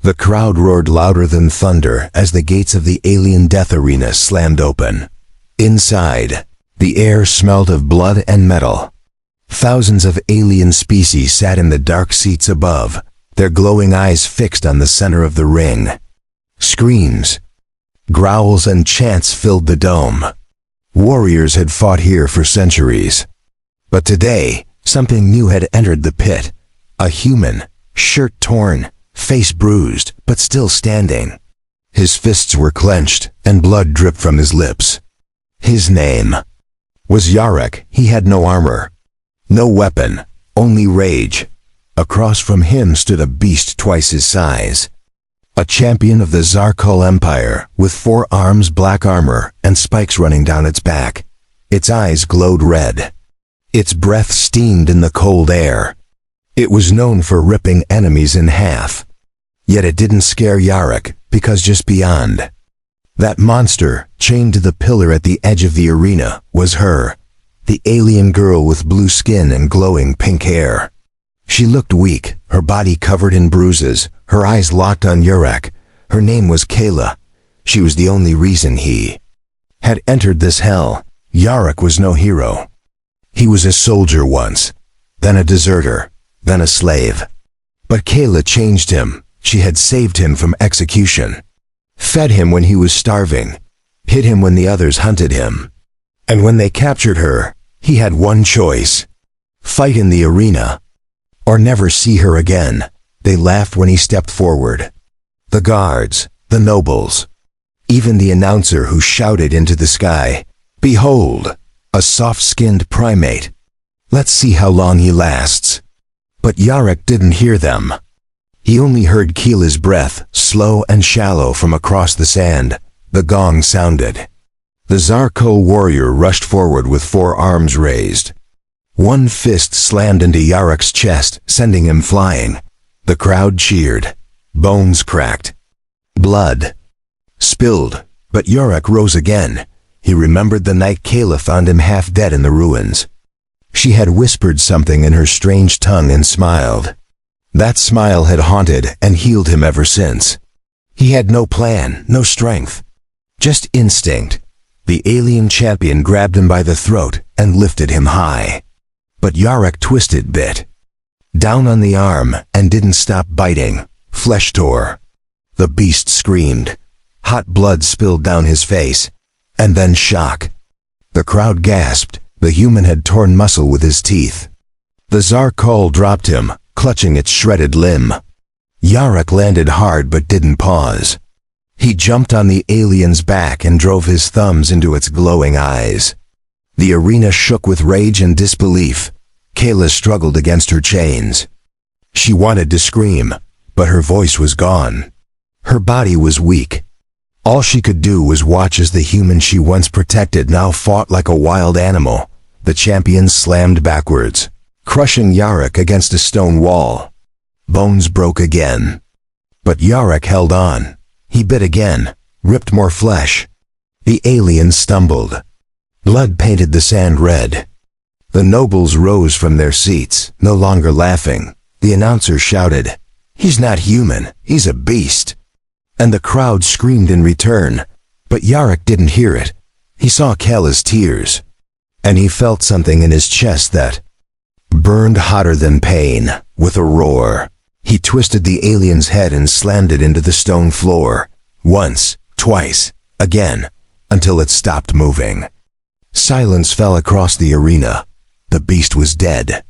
The crowd roared louder than thunder as the gates of the alien death arena slammed open. Inside, the air smelled of blood and metal. Thousands of alien species sat in the dark seats above, their glowing eyes fixed on the center of the ring. Screams, growls, and chants filled the dome. Warriors had fought here for centuries. But today, something new had entered the pit. A human, shirt torn, face bruised, but still standing. His fists were clenched, and blood dripped from his lips. His name was Yarek. He had no armor, no weapon, only rage. Across from him stood a beast twice his size. A champion of the Zarkul Empire, with 4 arms, black armor, and spikes running down its back. Its eyes glowed red. Its breath steamed in the cold air. It was known for ripping enemies in half. Yet it didn't scare Yarek, because just beyond that monster, chained to the pillar at the edge of the arena, was her, the alien girl with blue skin and glowing pink hair. She looked weak, her body covered in bruises, her eyes locked on Yarek. Her name was Kayla. She was the only reason he had entered this hell. Yarek was no hero. He was a soldier once, then a deserter, then a slave. But Kayla changed him. She had saved him from execution, fed him when he was starving, hid him when the others hunted him. And when they captured her, he had one choice: fight in the arena, or never see her again. They laughed when he stepped forward. The guards, the nobles, even the announcer who shouted into the sky, "Behold, a soft-skinned primate. Let's see how long he lasts." But Yarek didn't hear them. He only heard Keela's breath, slow and shallow from across the sand. The gong sounded. The Zarkul warrior rushed forward with 4 arms raised. One fist slammed into Yarek's chest, sending him flying. The crowd cheered. Bones cracked. Blood spilled, but Yarek rose again. He remembered the night Kayla found him half dead in the ruins. She had whispered something in her strange tongue and smiled. That smile had haunted and healed him ever since. He had no plan, no strength, just instinct. The alien champion grabbed him by the throat and lifted him high. But Yarek twisted bit down on the arm and didn't stop biting. Flesh tore. The beast screamed. Hot blood spilled down his face, and then shock. The crowd gasped. The human had torn muscle with his teeth. The Zarkul dropped him, clutching its shredded limb. Yarek landed hard but didn't pause. He jumped on the alien's back and drove his thumbs into its glowing eyes. The arena shook with rage and disbelief. Kayla struggled against her chains. She wanted to scream, but her voice was gone. Her body was weak. All she could do was watch as the human she once protected now fought like a wild animal. The champion slammed backwards, crushing Yarek against a stone wall. Bones broke again. But Yarek held on. He bit again, ripped more flesh. The alien stumbled. Blood painted the sand red. The nobles rose from their seats, no longer laughing. The announcer shouted, "He's not human, he's a beast." And the crowd screamed in return. But Yarek didn't hear it. He saw Kayla's tears, and he felt something in his chest that burned hotter than pain. With a roar, he twisted the alien's head and slammed it into the stone floor. Once, twice, again, until it stopped moving. Silence fell across the arena. The beast was dead.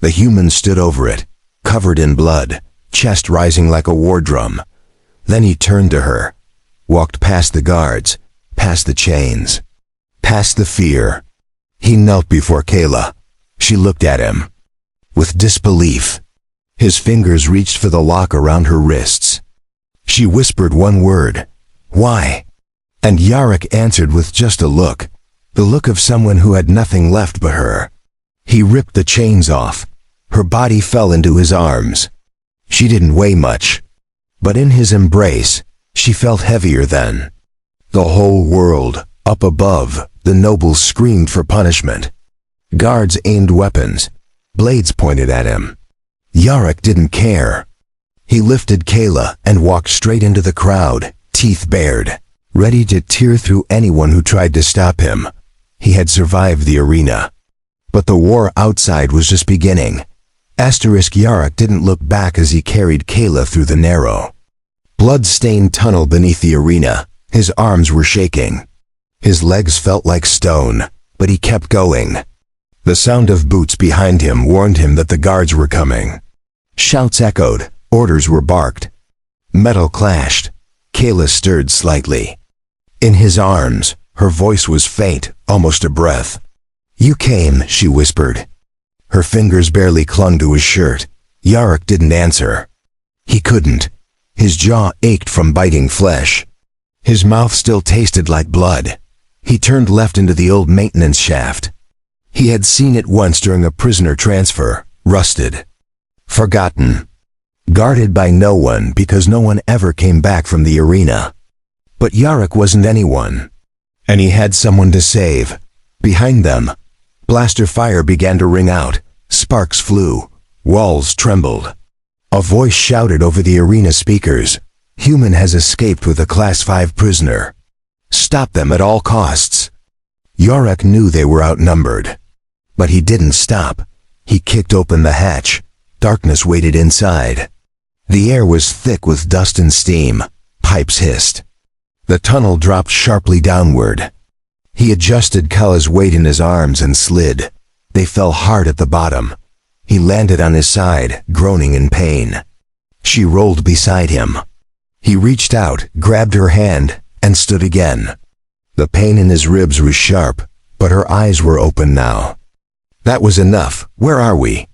The human stood over it, covered in blood, chest rising like a war drum. Then he turned to her, walked past the guards, past the chains, past the fear. He knelt before Kayla. She looked at him with disbelief. His fingers reached for the lock around her wrists. She whispered one word, "Why?" And Yarek answered with just a look, the look of someone who had nothing left but her. He ripped the chains off. Her body fell into his arms. She didn't weigh much, but in his embrace, she felt heavier than the whole world. Up above, the nobles screamed for punishment. Guards aimed weapons. Blades pointed at him. Yarek didn't care. He lifted Kayla and walked straight into the crowd, teeth bared, ready to tear through anyone who tried to stop him. He had survived the arena. But the war outside was just beginning. Yarok didn't look back as he carried Kayla through the narrow, blood-stained tunnel beneath the arena. His arms were shaking. His legs felt like stone, but he kept going. The sound of boots behind him warned him that the guards were coming. Shouts echoed, orders were barked. Metal clashed. Kayla stirred slightly. In his arms, her voice was faint, almost a breath. "You came," she whispered. Her fingers barely clung to his shirt. Yarok didn't answer. He couldn't. His jaw ached from biting flesh. His mouth still tasted like blood. He turned left into the old maintenance shaft. He had seen it once during a prisoner transfer, rusted, forgotten, guarded by no one because no one ever came back from the arena. But Yarok wasn't anyone, and he had someone to save. Behind them, blaster fire began to ring out. Sparks flew. Walls trembled. A voice shouted over the arena speakers, "Human has escaped with a Class 5 prisoner. Stop them at all costs." Yarok knew they were outnumbered. But he didn't stop. He kicked open the hatch. Darkness waited inside. The air was thick with dust and steam. Pipes hissed. The tunnel dropped sharply downward. He adjusted Kayla's weight in his arms and slid. They fell hard at the bottom. He landed on his side, groaning in pain. She rolled beside him. He reached out, grabbed her hand, and stood again. The pain in his ribs was sharp, but her eyes were open now. "That was enough. Where are we?"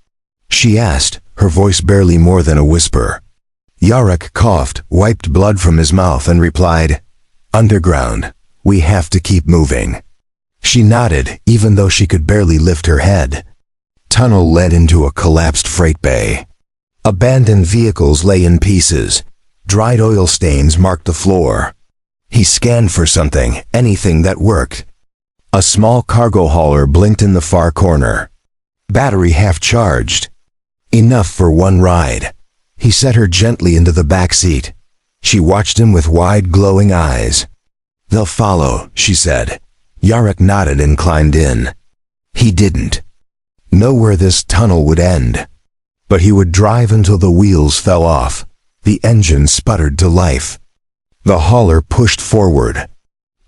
she asked, her voice barely more than a whisper. Yarok coughed, wiped blood from his mouth, and replied, "Underground. We have to keep moving." She nodded, even though she could barely lift her head. Tunnel led into a collapsed freight bay. Abandoned vehicles lay in pieces. Dried oil stains marked the floor. He scanned for something, anything that worked. A small cargo hauler blinked in the far corner. Battery half charged. Enough for one ride. He set her gently into the back seat. She watched him with wide, glowing eyes. "They'll follow," she said. Yarok nodded and climbed in. He didn't know where this tunnel would end, but he would drive until the wheels fell off. The engine sputtered to life. The hauler pushed forward.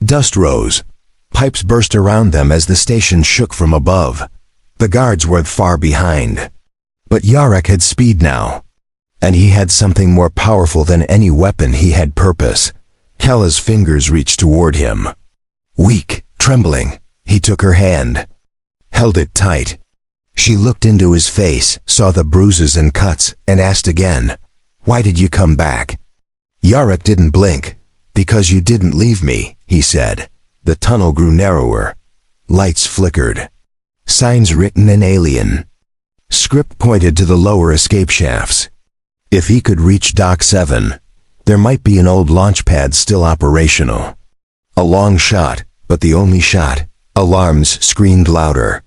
Dust rose. Pipes burst around them as the station shook from above. The guards were far behind. But Yarok had speed now, and he had something more powerful than any weapon. He had purpose. Kayla's fingers reached toward him. Weak, trembling, he took her hand, held it tight. She looked into his face, saw the bruises and cuts, and asked again, "Why did you come back?" Yarok didn't blink. "Because you didn't leave me," he said. The tunnel grew narrower. Lights flickered. Signs written in alien. Script pointed to the lower escape shafts. If he could reach Dock 7, there might be an old launch pad still operational. A long shot, but the only shot. Alarms screamed louder.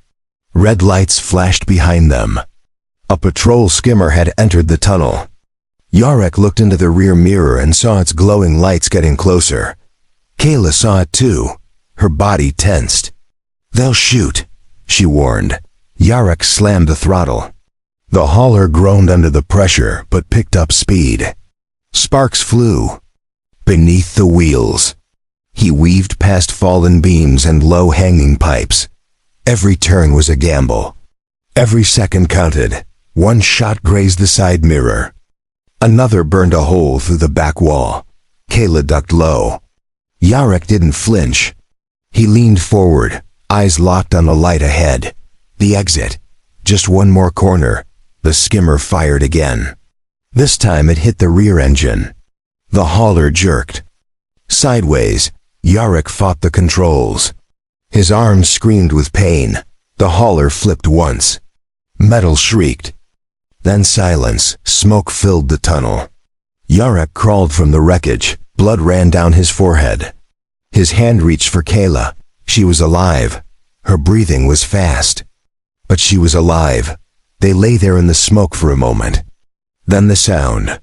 Red lights flashed behind them. A patrol skimmer had entered the tunnel. Yarok looked into the rear mirror and saw its glowing lights getting closer. Kayla saw it too. Her body tensed. "They'll shoot," she warned. Yarok slammed the throttle. The hauler groaned under the pressure, but picked up speed. Sparks flew beneath the wheels. He weaved past fallen beams and low-hanging pipes. Every turn was a gamble. Every second counted. One shot grazed the side mirror. Another burned a hole through the back wall. Kayla ducked low. Yarok didn't flinch. He leaned forward, eyes locked on the light ahead. The exit. Just one more corner. The skimmer fired again. This time it hit the rear engine. The hauler jerked. Sideways, Yarok fought the controls. His arms screamed with pain. The hauler flipped once. Metal shrieked. Then silence. Smoke filled the tunnel. Yarok crawled from the wreckage. Blood ran down his forehead. His hand reached for Kayla. She was alive. Her breathing was fast. But she was alive. They lay there in the smoke for a moment. Then the sound.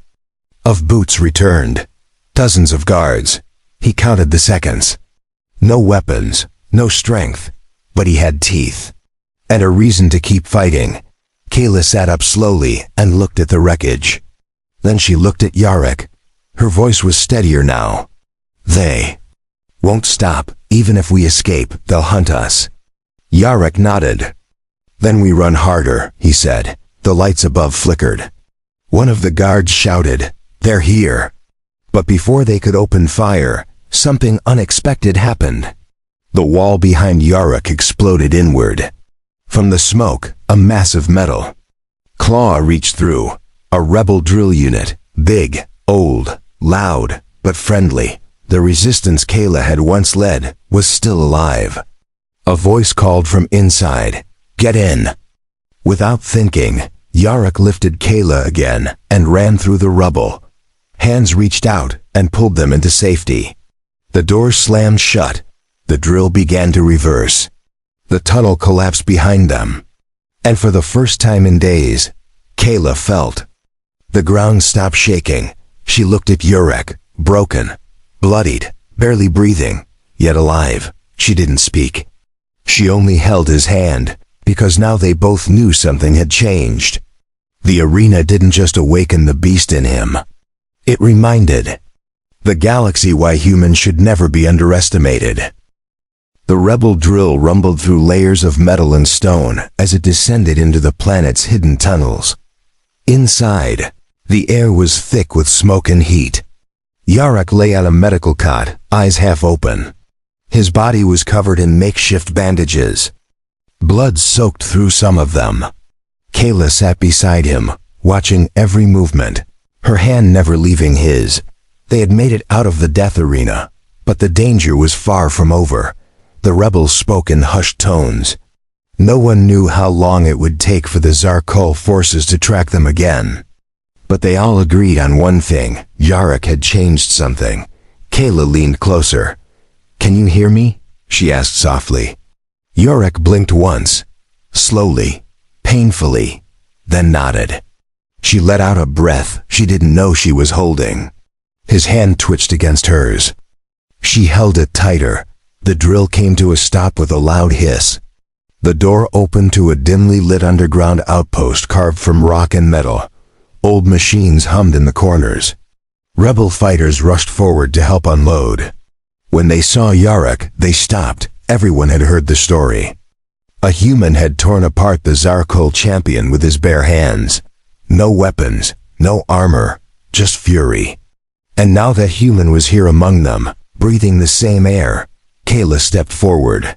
of boots returned. Dozens of guards. He counted the seconds. No weapons, no strength, but he had teeth. And a reason to keep fighting. Kayla sat up slowly and looked at the wreckage. Then she looked at Yarek. Her voice was steadier now. They won't stop. Even if we escape, they'll hunt us. Yarek nodded. Then we run harder, he said. The lights above flickered. One of the guards shouted, "They're here." But before they could open fire, something unexpected happened. The wall behind Yarek exploded inward. From the smoke, a mass of metal. Claw reached through. A rebel drill unit. Big, old, loud, but friendly. The resistance Kayla had once led was still alive. A voice called from inside, "Get in." Without thinking, Yarek lifted Kayla again and ran through the rubble. Hands reached out and pulled them into safety. The door slammed shut. The drill began to reverse. The tunnel collapsed behind them. And for the first time in days, Kayla felt. The ground stopped shaking. She looked at Yarek, broken, bloodied, barely breathing, yet alive. She didn't speak. She only held his hand, because now they both knew something had changed. The arena didn't just awaken the beast in him. It reminded the galaxy why humans should never be underestimated. The rebel drill rumbled through layers of metal and stone as it descended into the planet's hidden tunnels. Inside, the air was thick with smoke and heat. Yarek lay on a medical cot, eyes half open. His body was covered in makeshift bandages. Blood soaked through some of them. Kayla sat beside him, watching every movement, her hand never leaving his. They had made it out of the death arena, but the danger was far from over. The rebels spoke in hushed tones. No one knew how long it would take for the Zarkul forces to track them again. But they all agreed on one thing: Yarek had changed something. Kayla leaned closer. "Can you hear me?" she asked softly. Yarek blinked once, slowly, painfully, then nodded. She let out a breath she didn't know she was holding. His hand twitched against hers. She held it tighter. The drill came to a stop with a loud hiss. The door opened to a dimly lit underground outpost carved from rock and metal. Old machines hummed in the corners. Rebel fighters rushed forward to help unload. When they saw Yarek, they stopped. Everyone had heard the story. A human had torn apart the Zarkul champion with his bare hands. No weapons, no armor, just fury. And now that human was here among them, breathing the same air. Kayla stepped forward.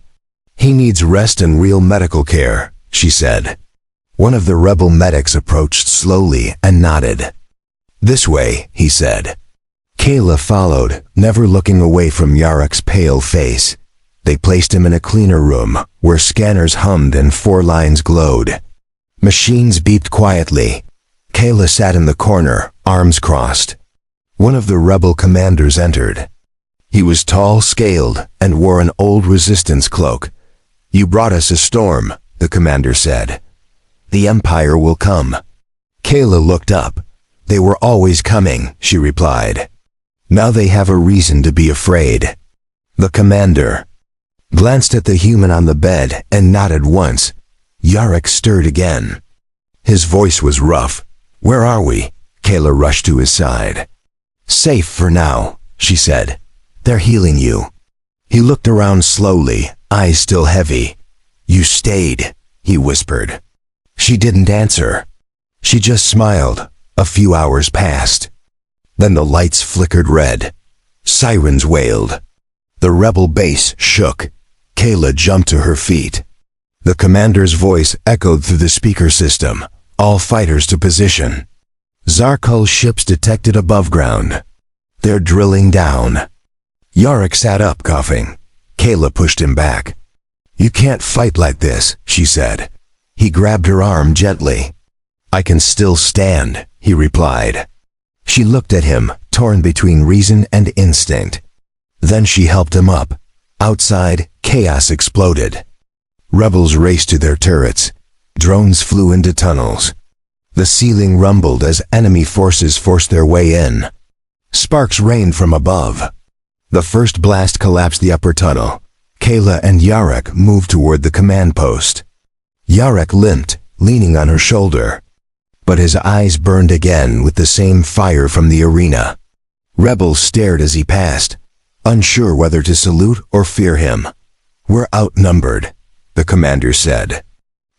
"He needs rest and real medical care," she said. One of the rebel medics approached slowly and nodded. "This way," he said. Kayla followed, never looking away from Yarek's pale face. They placed him in a cleaner room, where scanners hummed and 4 lines glowed. Machines beeped quietly. Kayla sat in the corner, arms crossed. One of the rebel commanders entered. He was tall, scaled, and wore an old resistance cloak. "You brought us a storm," the commander said. "The Empire will come." Kayla looked up. "They were always coming," she replied. "Now they have a reason to be afraid." The commander glanced at the human on the bed and nodded once. Yarek stirred again. His voice was rough. "Where are we?" Kayla rushed to his side. "Safe for now," she said. "They're healing you." He looked around slowly, eyes still heavy. "You stayed," he whispered. She didn't answer. She just smiled. A few hours passed. Then the lights flickered red. Sirens wailed. The rebel base shook. Kayla jumped to her feet. The commander's voice echoed through the speaker system. "All fighters to position." Zarkul ships detected above ground. "They're drilling down." Yarek sat up, coughing. Kayla pushed him back. "You can't fight like this," she said. He grabbed her arm gently. "I can still stand," he replied. She looked at him, torn between reason and instinct. Then she helped him up. Outside, chaos exploded. Rebels raced to their turrets. Drones flew into tunnels. The ceiling rumbled as enemy forces forced their way in. Sparks rained from above. The first blast collapsed the upper tunnel. Kayla and Yarek moved toward the command post. Yarek limped, leaning on her shoulder. But his eyes burned again with the same fire from the arena. Rebels stared as he passed, unsure whether to salute or fear him. "We're outnumbered," the commander said.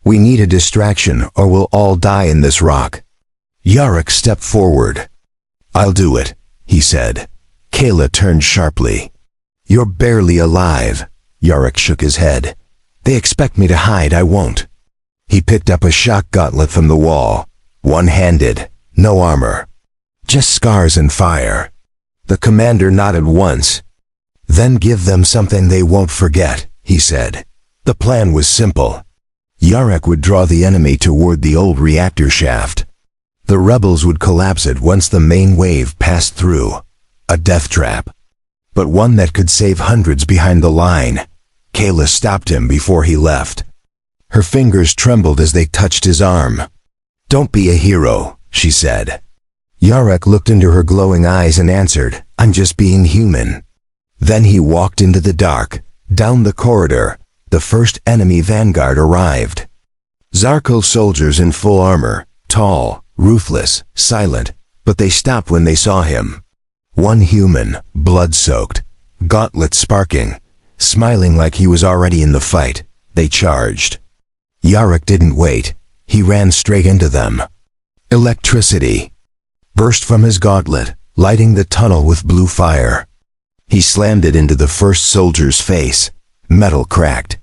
"We need a distraction or we'll all die in this rock." Yarek stepped forward. "I'll do it," he said. Kayla turned sharply. "You're barely alive." Yarek shook his head. "They expect me to hide, I won't." He picked up a shock gauntlet from the wall. One-handed, no armor. Just scars and fire. The commander nodded once. "Then give them something they won't forget," he said. The plan was simple. Yarek would draw the enemy toward the old reactor shaft. The rebels would collapse it once the main wave passed through. A death trap. But one that could save hundreds behind the line. Kayla stopped him before he left. Her fingers trembled as they touched his arm. "Don't be a hero," she said. Yarek looked into her glowing eyes and answered, "I'm just being human." Then he walked into the dark. Down the corridor, the first enemy vanguard arrived. Zarkul soldiers in full armor, tall, ruthless, silent, but they stopped when they saw him. One human, blood-soaked, gauntlets sparking, smiling like he was already in the fight. They charged. Yarek didn't wait. He ran straight into them. Electricity burst from his gauntlet, lighting the tunnel with blue fire. He slammed it into the first soldier's face. Metal cracked.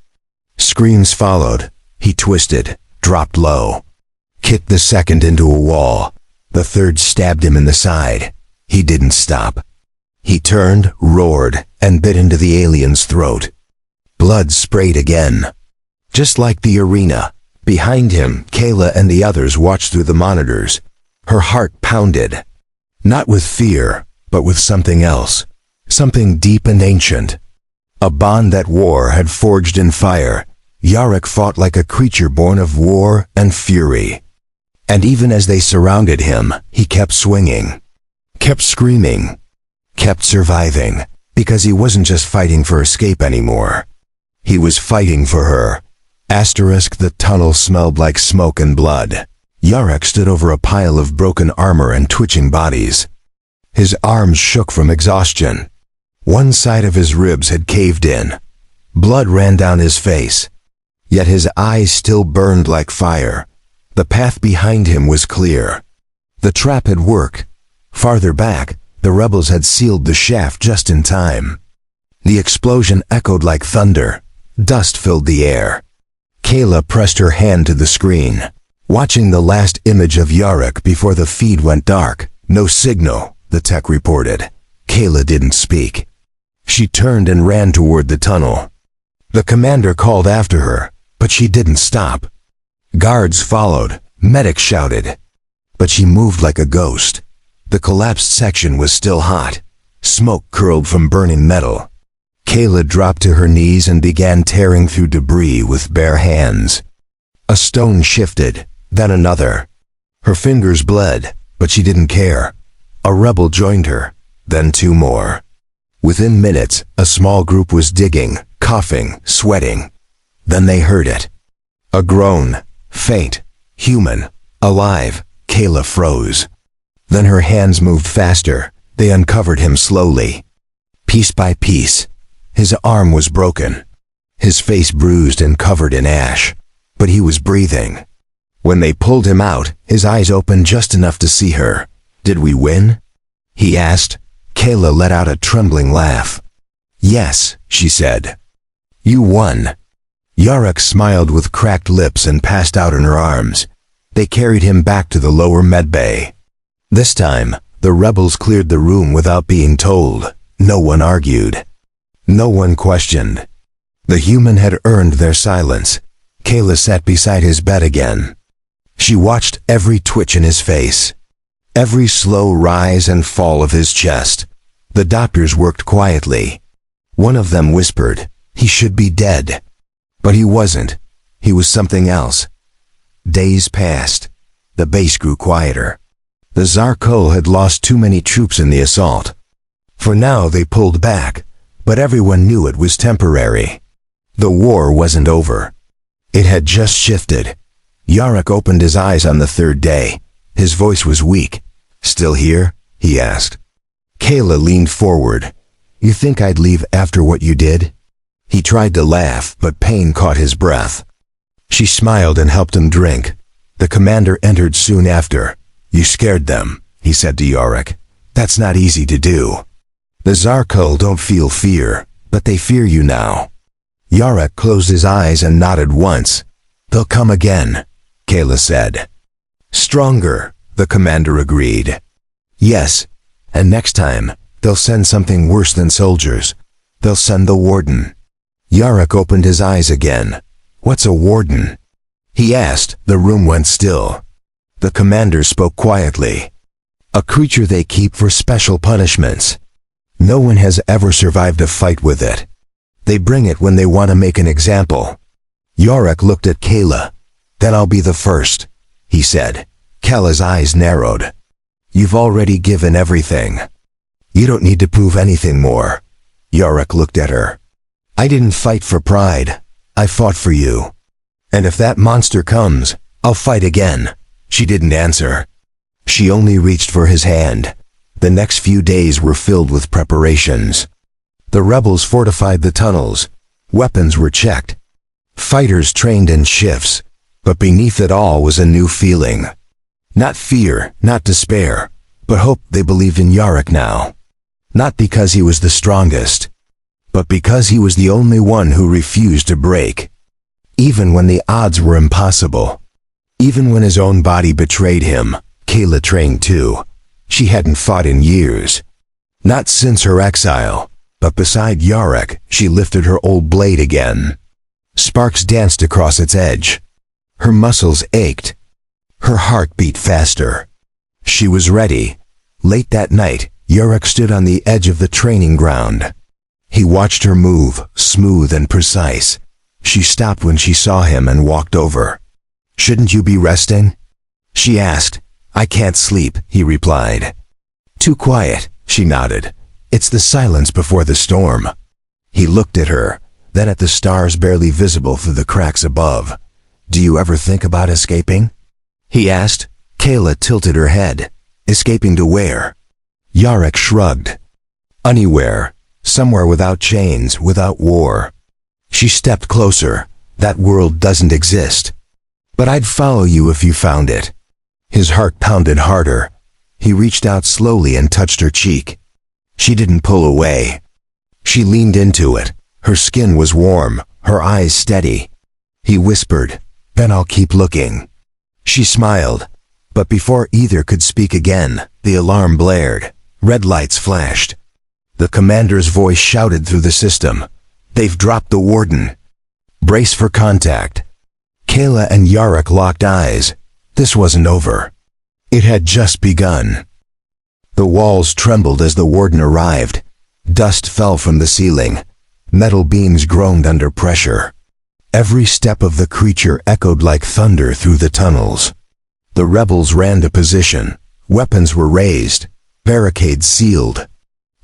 Screams followed. He twisted, dropped low. Kicked the second into a wall. The third stabbed him in the side. He didn't stop. He turned, roared, and bit into the alien's throat. Blood sprayed again. Just like the arena. Behind him, Kayla and the others watched through the monitors. Her heart pounded. Not with fear, but with something else. Something deep and ancient. A bond that war had forged in fire. Yarek fought like a creature born of war and fury. And even as they surrounded him, he kept swinging. Kept screaming. Kept surviving. Because he wasn't just fighting for escape anymore. He was fighting for her. The tunnel smelled like smoke and blood. Yarek stood over a pile of broken armor and twitching bodies. His arms shook from exhaustion. One side of his ribs had caved in. Blood ran down his face. Yet his eyes still burned like fire. The path behind him was clear. The trap had worked. Farther back, the rebels had sealed the shaft just in time. The explosion echoed like thunder. Dust filled the air. Kayla pressed her hand to the screen, watching the last image of Yarek before the feed went dark. "No signal," the tech reported. Kayla didn't speak. She turned and ran toward the tunnel. The commander called after her, but she didn't stop. Guards followed, medics shouted. But she moved like a ghost. The collapsed section was still hot. Smoke curled from burning metal. Kayla dropped to her knees and began tearing through debris with bare hands. A stone shifted, then another. Her fingers bled, but she didn't care. A rebel joined her, then two more. Within minutes, a small group was digging, coughing, sweating. Then they heard it. A groan, faint, human, alive. Kayla froze. Then her hands moved faster. They uncovered him slowly. Piece by piece. His arm was broken. His face bruised and covered in ash. But he was breathing. When they pulled him out, his eyes opened just enough to see her. "Did we win?" he asked. Kayla let out a trembling laugh. "Yes," she said. "You won." Yarek smiled with cracked lips and passed out in her arms. They carried him back to the lower medbay. This time, the rebels cleared the room without being told. No one argued. No one questioned. The human had earned their silence. Kayla sat beside his bed again. She watched every twitch in his face. Every slow rise and fall of his chest. The doctors worked quietly. One of them whispered, "He should be dead." But he wasn't. He was something else. Days passed. The base grew quieter. The Zarkul had lost too many troops in the assault. For now they pulled back, but everyone knew it was temporary. The war wasn't over. It had just shifted. Yarok opened his eyes on the third day. His voice was weak. "Still here?" he asked. Kayla leaned forward. "You think I'd leave after what you did?" He tried to laugh, but pain caught his breath. She smiled and helped him drink. The commander entered soon after. "You scared them," he said to Yarok. "That's not easy to do. The Zarkul don't feel fear, but they fear you now." Yarok closed his eyes and nodded once. "They'll come again," Kayla said. "Stronger," the commander agreed. "Yes, and next time, they'll send something worse than soldiers. They'll send the warden." Yarok opened his eyes again. "What's a warden?" he asked. The room went still. The commander spoke quietly. "A creature they keep for special punishments. No one has ever survived a fight with it. They bring it when they want to make an example." Yarok looked at Kayla. "Then I'll be the first," he said. Kayla's eyes narrowed. "You've already given everything. You don't need to prove anything more." Yarok looked at her. "I didn't fight for pride. I fought for you. And if that monster comes, I'll fight again." She didn't answer. She only reached for his hand. The next few days were filled with preparations. The rebels fortified the tunnels. Weapons were checked. Fighters trained in shifts. But beneath it all was a new feeling. Not fear, not despair, but hope. They believed in Yarok now. Not because he was the strongest, but because he was the only one who refused to break. Even when the odds were impossible. Even when his own body betrayed him. Kayla trained too. She hadn't fought in years. Not since her exile, but beside Yarok, she lifted her old blade again. Sparks danced across its edge. Her muscles ached. Her heart beat faster. She was ready. Late that night, Yarok stood on the edge of the training ground. He watched her move, smooth and precise. She stopped when she saw him and walked over. "Shouldn't you be resting?" she asked. "I can't sleep," he replied. "Too quiet," she nodded. "It's the silence before the storm." He looked at her, then at the stars barely visible through the cracks above. "Do you ever think about escaping?" he asked. Kayla tilted her head. "Escaping to where?" Yarok shrugged. "Anywhere. Somewhere without chains, without war." She stepped closer. "That world doesn't exist. But I'd follow you if you found it." His heart pounded harder. He reached out slowly and touched her cheek. She didn't pull away. She leaned into it. Her skin was warm, her eyes steady. He whispered, "Then I'll keep looking." She smiled. But before either could speak again, the alarm blared. Red lights flashed. The commander's voice shouted through the system. "They've dropped the warden. Brace for contact." Kayla and Yarok locked eyes. This wasn't over. It had just begun. The walls trembled as the warden arrived. Dust fell from the ceiling. Metal beams groaned under pressure. Every step of the creature echoed like thunder through the tunnels. The rebels ran to position. Weapons were raised. Barricades sealed.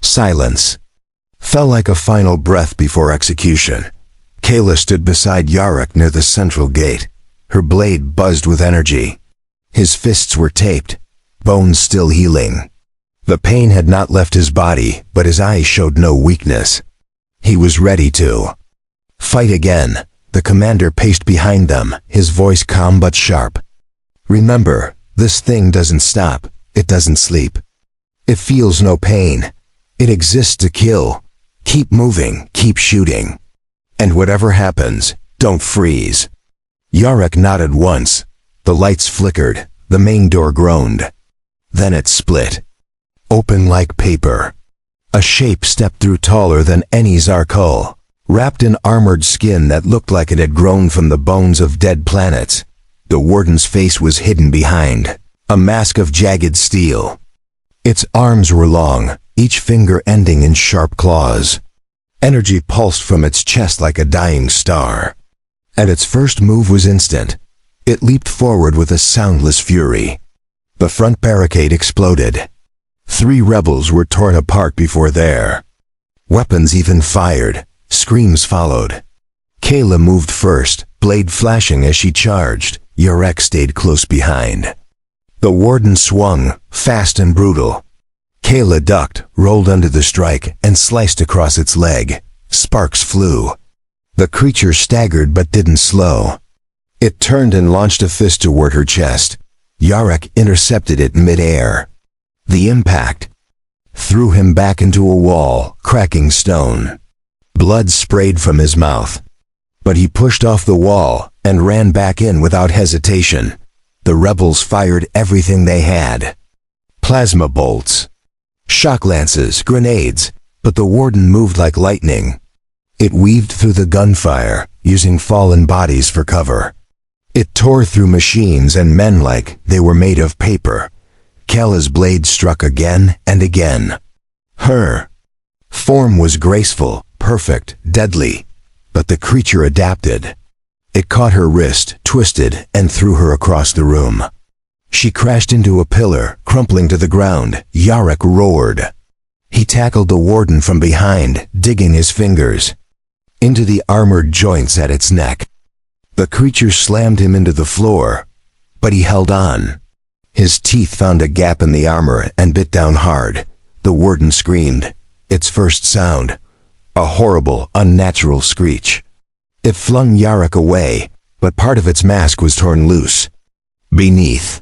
Silence fell like a final breath before execution. Kayla stood beside Yarok near the central gate. Her blade buzzed with energy. His fists were taped, bones still healing. The pain had not left his body, but his eyes showed no weakness. He was ready to fight again. The commander paced behind them, his voice calm but sharp. "Remember, this thing doesn't stop. It doesn't sleep. It feels no pain. It exists to kill. Keep moving, keep shooting. And whatever happens, don't freeze." Yarok nodded once. The lights flickered. The main door groaned. Then it split. Open like paper. A shape stepped through taller than any Zarkul, wrapped in armored skin that looked like it had grown from the bones of dead planets. The warden's face was hidden behind a mask of jagged steel. Its arms were long, each finger ending in sharp claws. Energy pulsed from its chest like a dying star. And its first move was instant. It leaped forward with a soundless fury. The front barricade exploded. 3 rebels were torn apart before there. Weapons even fired. Screams followed. Kayla moved first, blade flashing as she charged. Yarek stayed close behind. The warden swung, fast and brutal. Kayla ducked, rolled under the strike, and sliced across its leg. Sparks flew. The creature staggered but didn't slow. It turned and launched a fist toward her chest. Yarek intercepted it mid-air. The impact threw him back into a wall, cracking stone. Blood sprayed from his mouth. But he pushed off the wall and ran back in without hesitation. The rebels fired everything they had. Plasma bolts, shock lances, grenades, but the warden moved like lightning. It weaved through the gunfire, using fallen bodies for cover. It tore through machines and men like they were made of paper. Kayla's blade struck again and again. Her form was graceful, perfect, deadly, but the creature adapted. It caught her wrist, twisted, and threw her across the room. She crashed into a pillar, crumpling to the ground. Yarek roared. He tackled the warden from behind, digging his fingers into the armored joints at its neck. The creature slammed him into the floor, but he held on. His teeth found a gap in the armor and bit down hard. The warden screamed, its first sound, a horrible, unnatural screech. It flung Yarek away, but part of its mask was torn loose. Beneath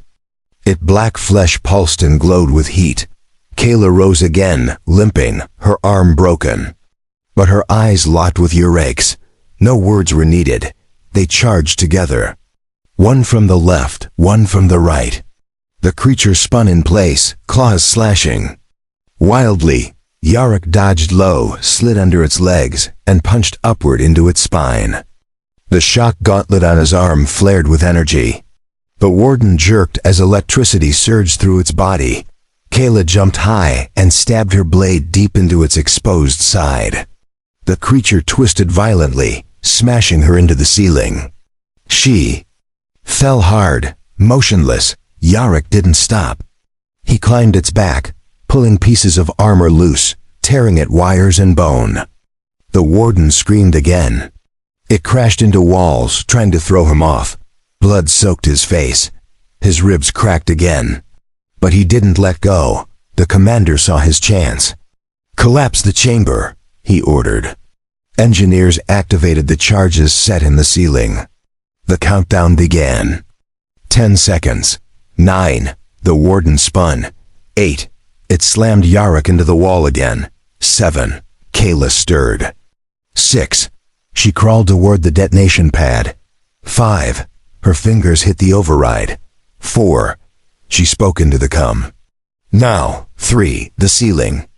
it, black flesh pulsed and glowed with heat. Kayla rose again, limping, her arm broken. But her eyes locked with Yarek's. No words were needed. They charged together. One from the left, one from the right. The creature spun in place, claws slashing. Wildly, Yarek dodged low, slid under its legs, and punched upward into its spine. The shock gauntlet on his arm flared with energy. The warden jerked as electricity surged through its body. Kayla jumped high and stabbed her blade deep into its exposed side. The creature twisted violently, smashing her into the ceiling. She fell hard, motionless. Yarek didn't stop. He climbed its back, pulling pieces of armor loose, tearing at wires and bone. The warden screamed again. It crashed into walls, trying to throw him off. Blood soaked his face. His ribs cracked again. But he didn't let go. The commander saw his chance. "Collapse the chamber," he ordered. Engineers activated the charges set in the ceiling. The countdown began. 10 seconds. 9. The warden spun. 8. It slammed Yarek into the wall again. 7. Kayla stirred. 6. She crawled toward the detonation pad. 5. Her fingers hit the override. 4. She spoke into the com. Now. 3. The ceiling.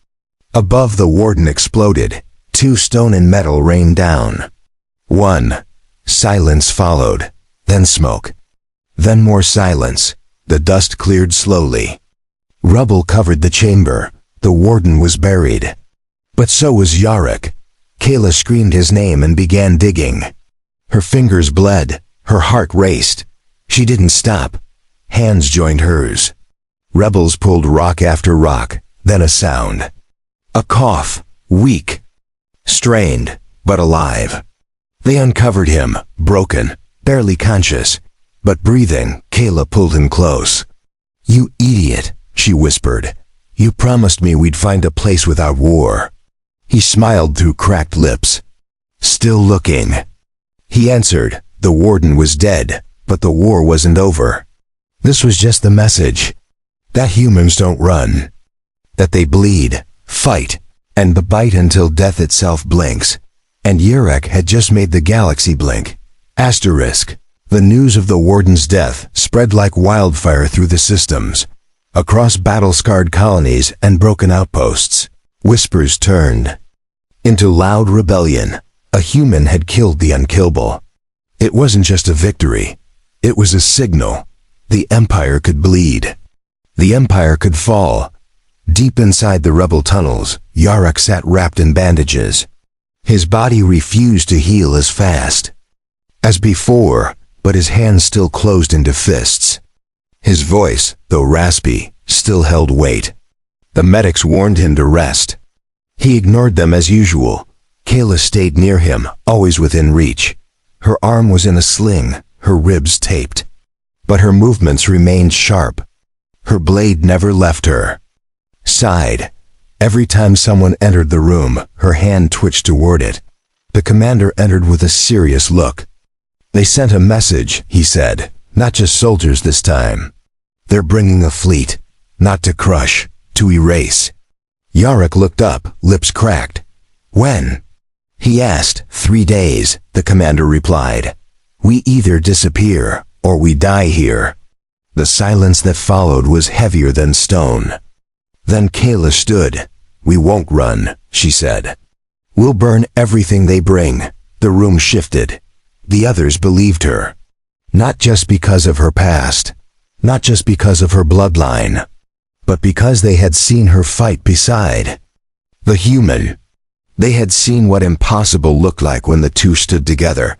Above, the warden exploded. 2 stone and metal rained down. 1. Silence followed. Then smoke. Then more silence. The dust cleared slowly. Rubble covered the chamber. The warden was buried. But so was Yarek. Kayla screamed his name and began digging. Her fingers bled. Her heart raced. She didn't stop. Hands joined hers. Rebels pulled rock after rock, then a sound. A cough, weak, strained, but alive. They uncovered him, broken, barely conscious, but breathing. Kayla pulled him close. "You idiot," she whispered. "You promised me we'd find a place without war." He smiled through cracked lips. "Still looking." He answered, the warden was dead, but the war wasn't over. This was just the message. That humans don't run. That they bleed, fight, and bite until death itself blinks. And Yarek had just made the galaxy blink. Asterisk. The news of the warden's death spread like wildfire through the systems. Across battle-scarred colonies and broken outposts, whispers turned into loud rebellion. A human had killed the unkillable. It wasn't just a victory. It was a signal. The Empire could bleed. The Empire could fall. Deep inside the rebel tunnels, Yarek sat wrapped in bandages. His body refused to heal as fast as before, but his hands still closed into fists. His voice, though raspy, still held weight. The medics warned him to rest. He ignored them as usual. Kayla stayed near him, always within reach. Her arm was in a sling, her ribs taped. But her movements remained sharp. Her blade never left her. Sighed. Every time someone entered the room, her hand twitched toward it. The commander entered with a serious look. "They sent a message," he said. "Not just soldiers this time. They're bringing a fleet. Not to crush, to erase." Yarrick looked up, lips cracked. "When?" he asked. "3 days," the commander replied. "We either disappear, or we die here." The silence that followed was heavier than stone. Then Kayla stood. "We won't run," she said. "We'll burn everything they bring." The room shifted. The others believed her. Not just because of her past, not just because of her bloodline, but because they had seen her fight beside the human. They had seen what impossible looked like when the two stood together.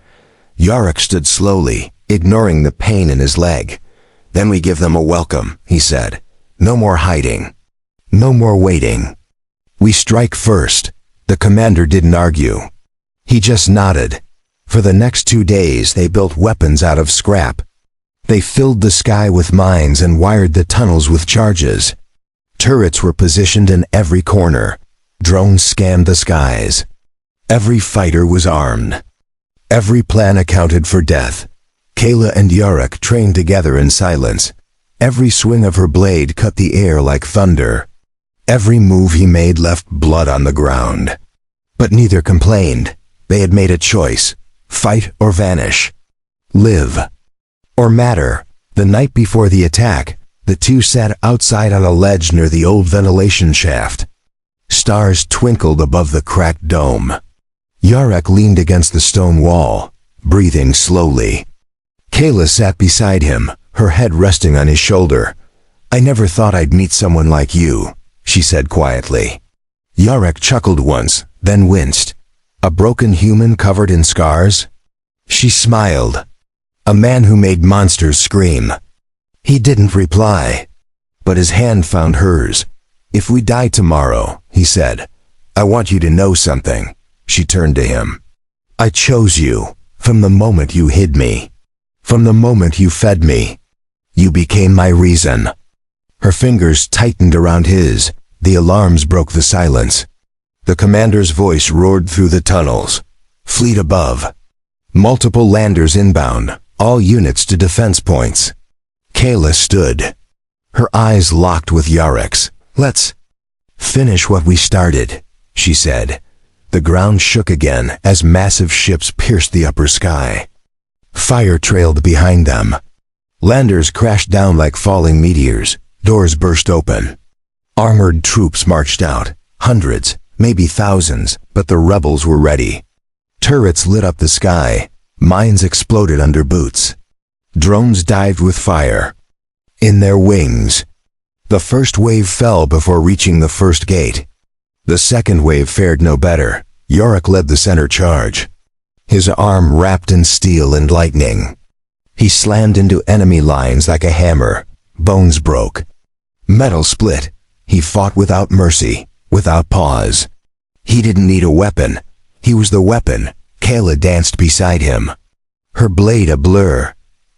Yarrick stood slowly, ignoring the pain in his leg. "Then we give them a welcome," he said. "No more hiding. No more waiting. We strike first." The commander didn't argue. He just nodded. For the next 2 days they built weapons out of scrap. They filled the sky with mines and wired the tunnels with charges. Turrets were positioned in every corner. Drones scanned the skies. Every fighter was armed. Every plan accounted for death. Kayla and Yarrick trained together in silence. Every swing of her blade cut the air like thunder. Every move he made left blood on the ground. But neither complained. They had made a choice. Fight or vanish. Live or matter. The night before the attack, the two sat outside on a ledge near the old ventilation shaft. Stars twinkled above the cracked dome. Yarrick leaned against the stone wall, breathing slowly. Kayla sat beside him, her head resting on his shoulder. "I never thought I'd meet someone like you," she said quietly. Yarrick chuckled once, then winced. "A broken human covered in scars?" She smiled. "A man who made monsters scream." He didn't reply, but his hand found hers. "If we die tomorrow," he said, "I want you to know something." She turned to him. "I chose you, from the moment you hid me. From the moment you fed me. You became my reason." Her fingers tightened around his. The alarms broke the silence. The commander's voice roared through the tunnels. "Fleet above. Multiple landers inbound, all units to defense points." Kayla stood. Her eyes locked with Yarrick's. "Let's finish what we started," she said. The ground shook again as massive ships pierced the upper sky. Fire trailed behind them. Landers crashed down like falling meteors. Doors burst open. Armored troops marched out. Hundreds, maybe thousands, but the rebels were ready. Turrets lit up the sky. Mines exploded under boots. Drones dived with fire in their wings. The first wave fell before reaching the first gate. The second wave fared no better. Yarrick led the center charge. His arm wrapped in steel and lightning. He slammed into enemy lines like a hammer. Bones broke. Metal split. He fought without mercy, without pause. He didn't need a weapon. He was the weapon. Kayla danced beside him. Her blade a blur.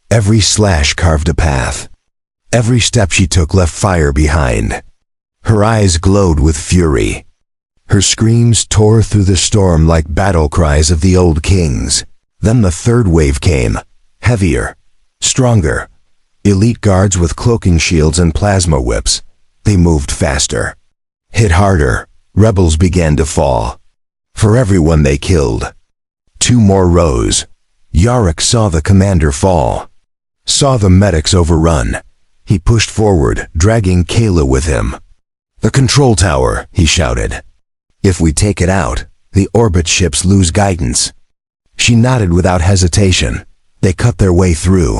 Every slash carved a path. Every step she took left fire behind. Her eyes glowed with fury. Her screams tore through the storm like battle cries of the old kings. Then the third wave came, heavier, stronger. Elite guards with cloaking shields and plasma whips. They moved faster, hit harder. Rebels began to fall. For everyone they killed, 2 more rose. Yarrick saw the commander fall, saw the medics overrun. He pushed forward, dragging Kayla with him. "The control tower," he shouted. "If we take it out, the orbit ships lose guidance." She nodded without hesitation. They cut their way through.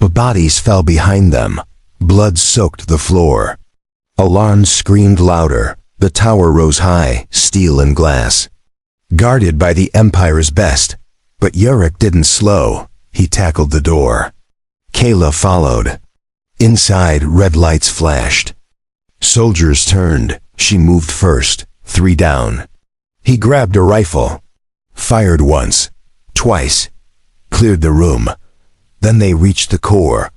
But bodies fell behind them. Blood soaked the floor. Alarms screamed louder. The tower rose high, steel and glass, guarded by the Empire's best. But Yarrick didn't slow. He tackled the door. Kayla followed. Inside, red lights flashed. Soldiers turned. She moved first, 3 down. He grabbed a rifle. Fired once, twice. Cleared the room. Then they reached the core,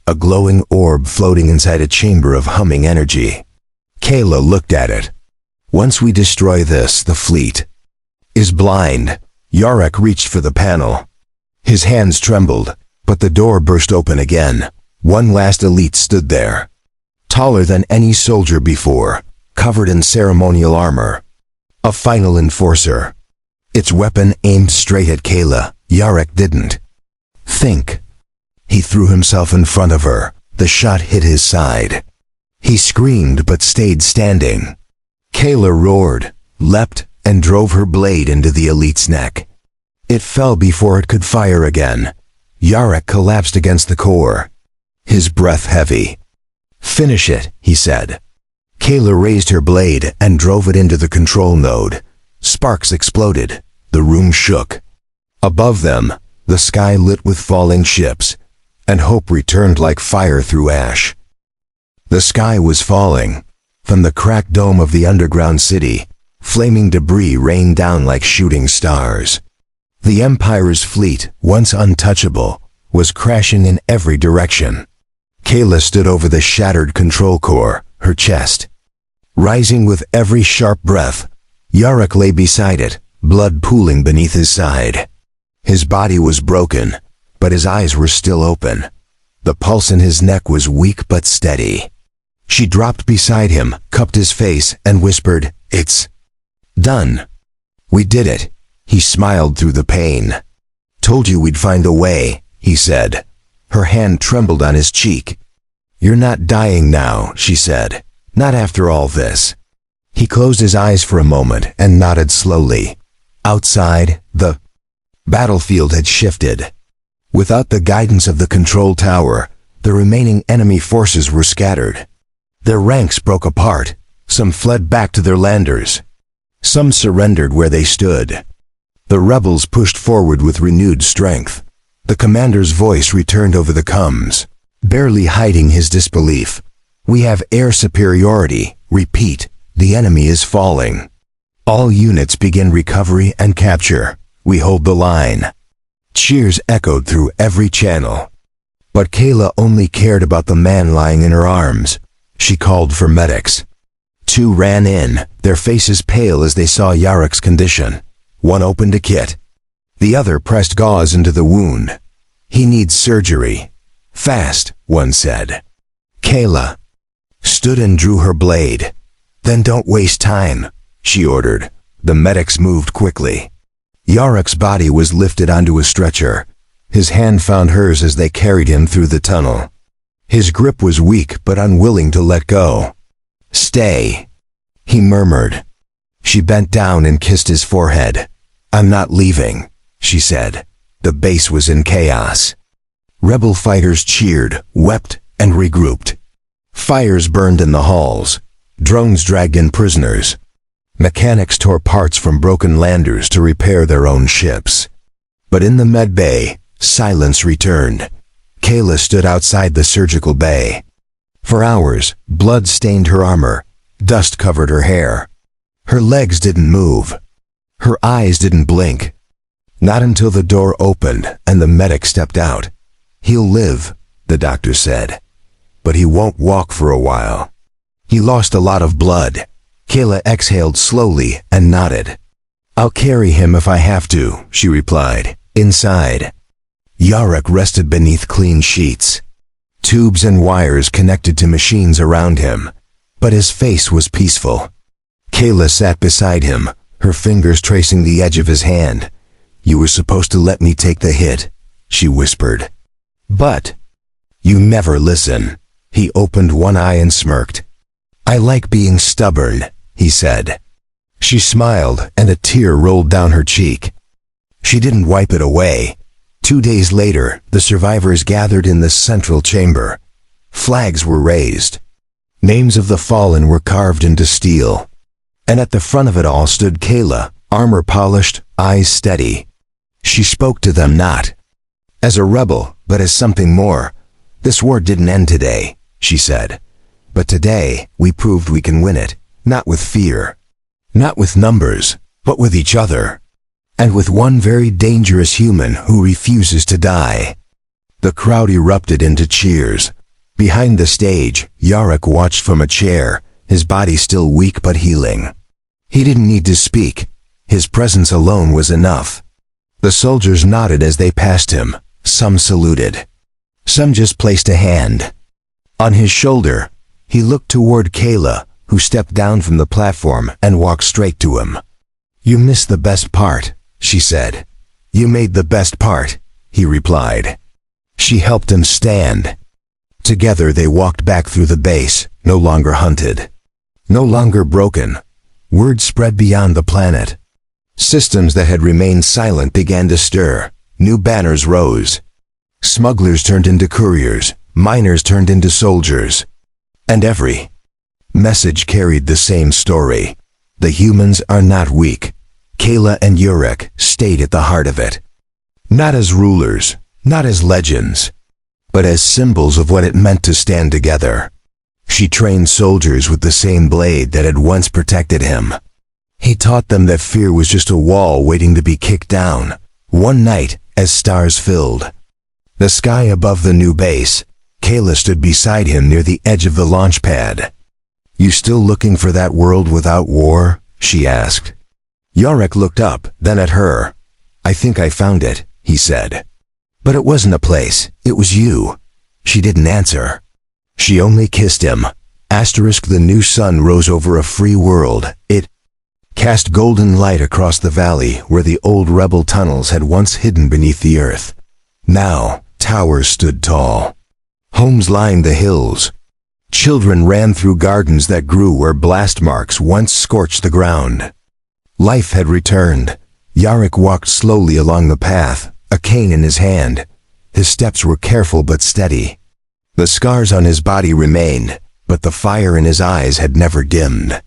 a glowing orb floating inside a chamber of humming energy. Kayla looked at it. Once we destroy this, the fleet is blind. Yarek reached for the panel. His hands trembled, but the door burst open again. One last elite stood there, taller than any soldier before, covered in ceremonial armor. A final enforcer. Its weapon aimed straight at Kayla. Yarek didn't think. He threw himself in front of her. The shot hit his side. He screamed but stayed standing. Kayla roared, leapt, and drove her blade into the elite's neck. It fell before it could fire again. Yarek collapsed against the core, his breath heavy. "Finish it," he said. Kayla raised her blade and drove it into the control node. Sparks exploded. The room shook. Above them, the sky lit with falling ships, and hope returned like fire through ash. The sky was falling. From the cracked dome of the underground city, flaming debris rained down like shooting stars. The Empire's fleet, once untouchable, was crashing in every direction. Kayla stood over the shattered control core, her chest rising with every sharp breath. Yarek lay beside it, blood pooling beneath his side. His body was broken, but his eyes were still open. The pulse in his neck was weak but steady. She dropped beside him, cupped his face, and whispered, "It's done. We did it." He smiled through the pain. "Told you we'd find a way," he said. Her hand trembled on his cheek. "You're not dying now," she said. "Not after all this." He closed his eyes for a moment and nodded slowly. Outside, the battlefield had shifted. Without the guidance of the control tower, the remaining enemy forces were scattered. Their ranks broke apart. Some fled back to their landers. Some surrendered where they stood. The rebels pushed forward with renewed strength. The commander's voice returned over the comms, barely hiding his disbelief. "We have air superiority. Repeat, the enemy is falling. All units begin recovery and capture. We hold the line." Cheers echoed through every channel. But Kayla only cared about the man lying in her arms. She called for medics. 2 ran in, their faces pale as they saw Yarek's condition. One opened a kit. The other pressed gauze into the wound. "He needs surgery. Fast," one said. Kayla stood and drew her blade. "Then don't waste time," she ordered. The medics moved quickly. Yarek's body was lifted onto a stretcher. His hand found hers as they carried him through the tunnel. His grip was weak but unwilling to let go. "Stay," he murmured. She bent down and kissed his forehead. "I'm not leaving," she said. The base was in chaos. Rebel fighters cheered, wept, and regrouped. Fires burned in the halls. Drones dragged in prisoners. Mechanics tore parts from broken landers to repair their own ships. But in the med bay, silence returned. Kayla stood outside the surgical bay. For hours, blood stained her armor. Dust covered her hair. Her legs didn't move. Her eyes didn't blink. Not until the door opened and the medic stepped out. "He'll live," the doctor said. "But he won't walk for a while. He lost a lot of blood." Kayla exhaled slowly and nodded. "I'll carry him if I have to," she replied. Inside, Yarek rested beneath clean sheets. Tubes and wires connected to machines around him, but his face was peaceful. Kayla sat beside him, her fingers tracing the edge of his hand. "You were supposed to let me take the hit," she whispered. "But you never listen." He opened one eye and smirked. "I like being stubborn," he said. She smiled, and a tear rolled down her cheek. She didn't wipe it away. 2 days later, the survivors gathered in the central chamber. Flags were raised. Names of the fallen were carved into steel. And at the front of it all stood Kayla, armor polished, eyes steady. She spoke to them not As a rebel, but as something more. This war didn't end today, she said. But today, we proved we can win it, not with fear. Not with numbers, but with each other. And with one very dangerous human who refuses to die. The crowd erupted into cheers. Behind the stage, Yarok watched from a chair, his body still weak but healing. He didn't need to speak. His presence alone was enough. The soldiers nodded as they passed him. Some saluted. Some just placed a hand on his shoulder. He looked toward Kayla, who stepped down from the platform and walked straight to him. "You missed the best part," she said. "You made the best part," he replied. She helped him stand. Together they walked back through the base, no longer hunted. No longer broken. Word spread beyond the planet. Systems that had remained silent began to stir. New banners rose. Smugglers turned into couriers. Miners turned into soldiers. And every message carried the same story. The humans are not weak. Kayla and Yarok stayed at the heart of it. Not as rulers, not as legends, but as symbols of what it meant to stand together. She trained soldiers with the same blade that had once protected him. He taught them that fear was just a wall waiting to be kicked down. One night, as stars filled the sky above the new base, Kayla stood beside him near the edge of the launch pad. "You still looking for that world without war?" she asked. Yarok looked up, then at her. "I think I found it," he said. "But it wasn't a place, it was you." She didn't answer. She only kissed him. The new sun rose over a free world. It cast golden light across the valley where the old rebel tunnels had once hidden beneath the earth. Now, towers stood tall. Homes lined the hills. Children ran through gardens that grew where blast marks once scorched the ground. Life had returned. Yarok walked slowly along the path, a cane in his hand. His steps were careful but steady. The scars on his body remained, but the fire in his eyes had never dimmed.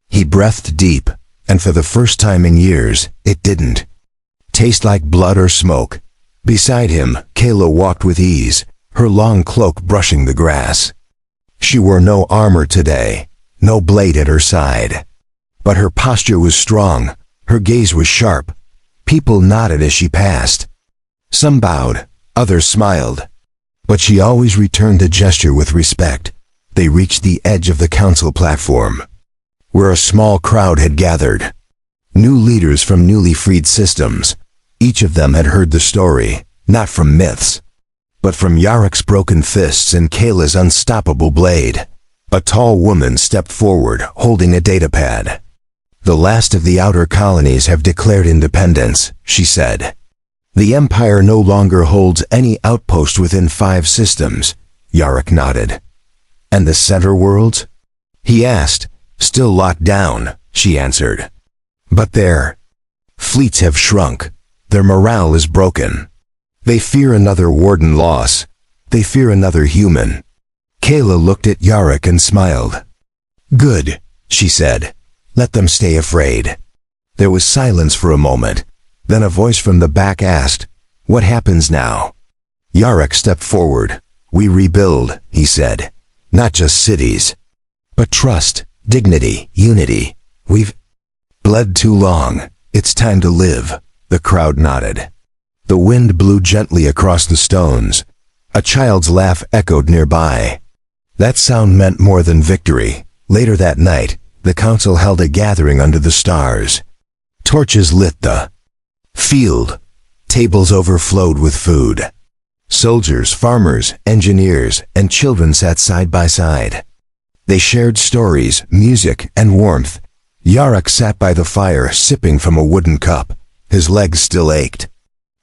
He breathed deep, and for the first time in years, it didn't taste like blood or smoke. Beside him, Kayla walked with ease, her long cloak brushing the grass. She wore no armor today, no blade at her side. But her posture was strong, her gaze was sharp. People nodded as she passed. Some bowed, others smiled. But she always returned the gesture with respect. They reached the edge of the council platform, where a small crowd had gathered. New leaders from newly freed systems. Each of them had heard the story, not from myths, but from Yarok's broken fists and Kayla's unstoppable blade. A tall woman stepped forward, holding a datapad. "The last of the outer colonies have declared independence," she said. "The Empire no longer holds any outpost within 5 systems." Yarok nodded. "And the center worlds?" he asked. "Still locked down," she answered. "But their fleets have shrunk. Their morale is broken. They fear another warden loss. They fear another human." Kayla looked at Yarok and smiled. "Good," she said. "Let them stay afraid." There was silence for a moment. Then a voice from the back asked, "What happens now?" Yarok stepped forward. "We rebuild," he said. "Not just cities, but trust, dignity, unity. We've bled too long. It's time to live." The crowd nodded. The wind blew gently across the stones. A child's laugh echoed nearby. That sound meant more than victory. Later that night, the council held a gathering under the stars. Torches lit the field. Tables overflowed with food. Soldiers, farmers, engineers, and children sat side by side. They shared stories, music, and warmth. Yarok sat by the fire, sipping from a wooden cup. His legs still ached.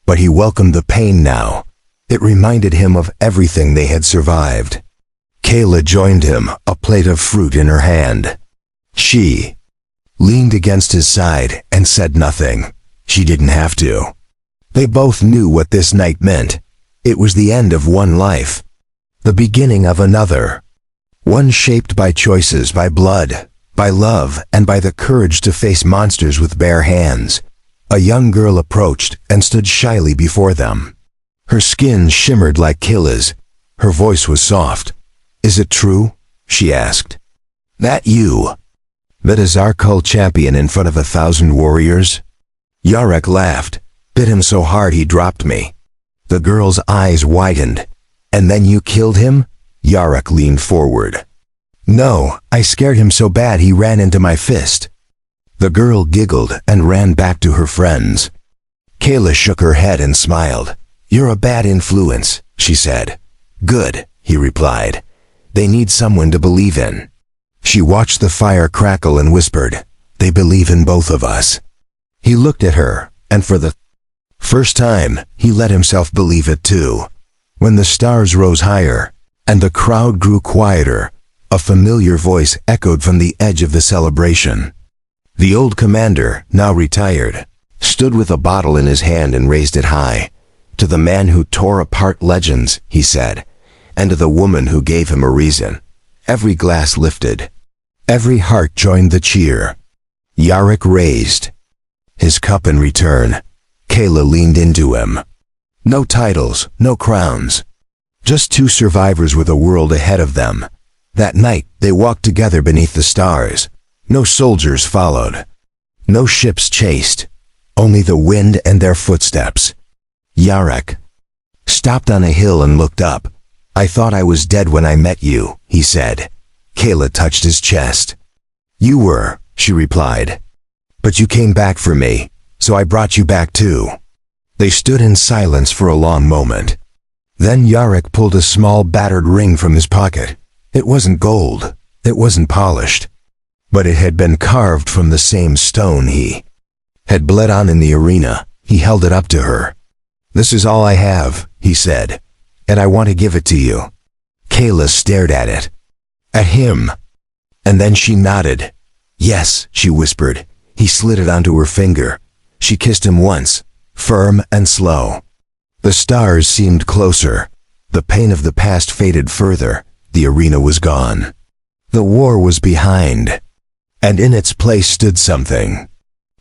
But he welcomed the pain now. It reminded him of everything they had survived. Kayla joined him, a plate of fruit in her hand. She leaned against his side and said nothing. She didn't have to. They both knew what this night meant. It was the end of one life, the beginning of another. One shaped by choices, by blood, by love, and by the courage to face monsters with bare hands. A young girl approached and stood shyly before them. Her skin shimmered like Kayla's. Her voice was soft. "Is it true?" she asked. "That you? That is our cult champion in front of 1,000 warriors?" Yarek laughed, bit him so hard he dropped me. The girl's eyes widened. "And then you killed him?" Yarek leaned forward. "No, I scared him so bad he ran into my fist." The girl giggled and ran back to her friends. Kayla shook her head and smiled. "You're a bad influence," she said. "Good," he replied. "They need someone to believe in." She watched the fire crackle and whispered, "They believe in both of us." He looked at her, and for the first time, he let himself believe it too. When the stars rose higher, and the crowd grew quieter, a familiar voice echoed from the edge of the celebration. The old commander, now retired, stood with a bottle in his hand and raised it high. "To the man who tore apart legends," he said, "and to the woman who gave him a reason." Every glass lifted. Every heart joined the cheer. Yarek raised his cup in return. Kayla leaned into him. No titles, no crowns. Just two survivors with a world ahead of them. That night, they walked together beneath the stars. No soldiers followed. No ships chased. Only the wind and their footsteps. Yarek stopped on a hill and looked up. "I thought I was dead when I met you," he said. Kayla touched his chest. "You were," she replied. "But you came back for me, so I brought you back too." They stood in silence for a long moment. Then Yarek pulled a small battered ring from his pocket. It wasn't gold. It wasn't polished. But it had been carved from the same stone he had bled on in the arena. He held it up to her. "This is all I have," he said, "and I want to give it to you." Kayla stared at it. At him. And then she nodded. "Yes," she whispered. He slid it onto her finger. She kissed him once, firm and slow. The stars seemed closer. The pain of the past faded further. The arena was gone. The war was behind. And in its place stood something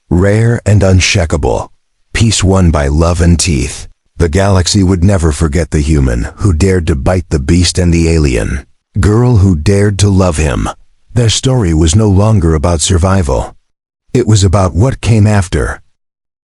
rare and unshakable. Peace won by love and teeth. The galaxy would never forget the human who dared to bite the beast and the alien girl who dared to love him. Their story was no longer about survival. It was about what came after.